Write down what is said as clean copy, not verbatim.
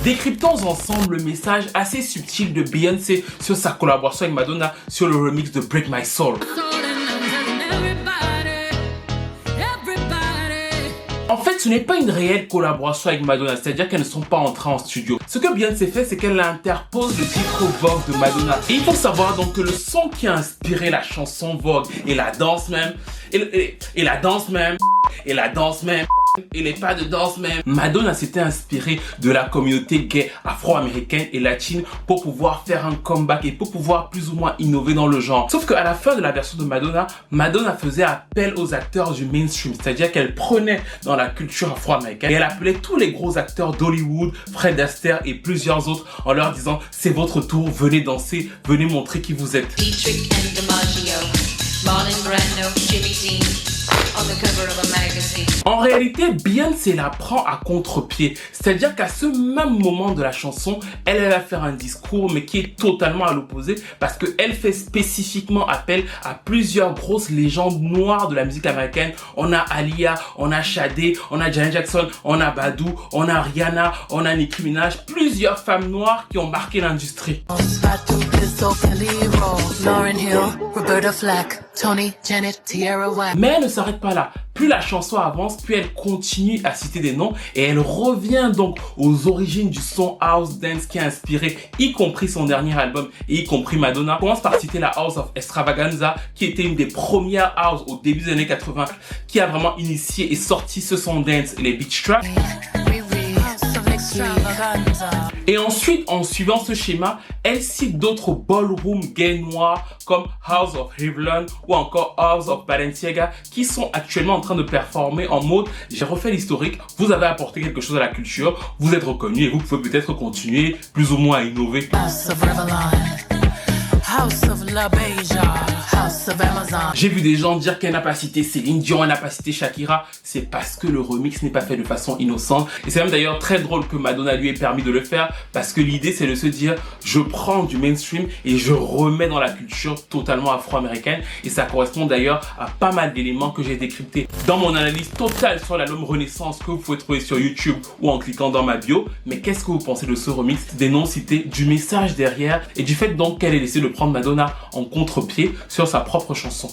Décryptons ensemble le message assez subtil de Beyoncé sur sa collaboration avec Madonna sur le remix de Break My Soul. En fait, ce n'est pas une réelle collaboration avec Madonna, c'est-à-dire qu'elles ne sont pas entrées en studio. Ce que Beyoncé fait, c'est qu'elle interpose le titre Vogue de Madonna. Et il faut savoir donc que le son qui a inspiré la chanson Vogue et la danse même, et la danse même, et la danse même, et les pas de danse même. Madonna s'était inspirée de la communauté gay afro-américaine et latine pour pouvoir faire un comeback et pour pouvoir plus ou moins innover dans le genre. Sauf qu'à la fin de la version de Madonna, Madonna faisait appel aux acteurs du mainstream, c'est-à-dire qu'elle prenait dans la culture afro-américaine et elle appelait tous les gros acteurs d'Hollywood, Fred Astaire et plusieurs autres en leur disant c'est votre tour, venez danser, venez montrer qui vous êtes. En réalité, Beyoncé la prend à contre-pied, c'est-à-dire qu'à ce même moment de la chanson, elle va faire un discours mais qui est totalement à l'opposé parce qu'elle fait spécifiquement appel à plusieurs grosses légendes noires de la musique américaine. On a Aaliyah, on a Sade, on a Janet Jackson, on a Badou, on a Rihanna, on a Nicki Minaj, plusieurs femmes noires qui ont marqué l'industrie. Mais elle ne s'arrête pas là. Plus la chanson avance, plus elle continue à citer des noms et elle revient donc aux origines du son house dance qui a inspiré y compris son dernier album et y compris Madonna. On commence par citer la House of Extravaganza qui était une des premières house au début des années 80 qui a vraiment initié et sorti ce son dance et les beach tracks. Et ensuite, en suivant ce schéma, elle cite d'autres ballroom gays noirs comme House of Revlon ou encore House of Balenciaga qui sont actuellement en train de performer en mode j'ai refait l'historique, vous avez apporté quelque chose à la culture, vous êtes reconnu et vous pouvez peut-être continuer plus ou moins à innover. J'ai vu des gens dire qu'elle n'a pas cité Céline Dion, elle n'a pas cité Shakira. C'est parce que le remix n'est pas fait de façon innocente. Et c'est même d'ailleurs très drôle que Madonna lui ait permis de le faire parce que l'idée c'est de se dire je prends du mainstream et je remets dans la culture totalement afro-américaine. Et ça correspond d'ailleurs à pas mal d'éléments que j'ai décryptés dans mon analyse totale sur l'album Renaissance que vous pouvez trouver sur YouTube ou en cliquant dans ma bio. Mais qu'est-ce que vous pensez de ce remix, des noms cités, du message derrière et du fait donc qu'elle ait laissé de prendre Madonna en contre-pied sur sa propre chanson?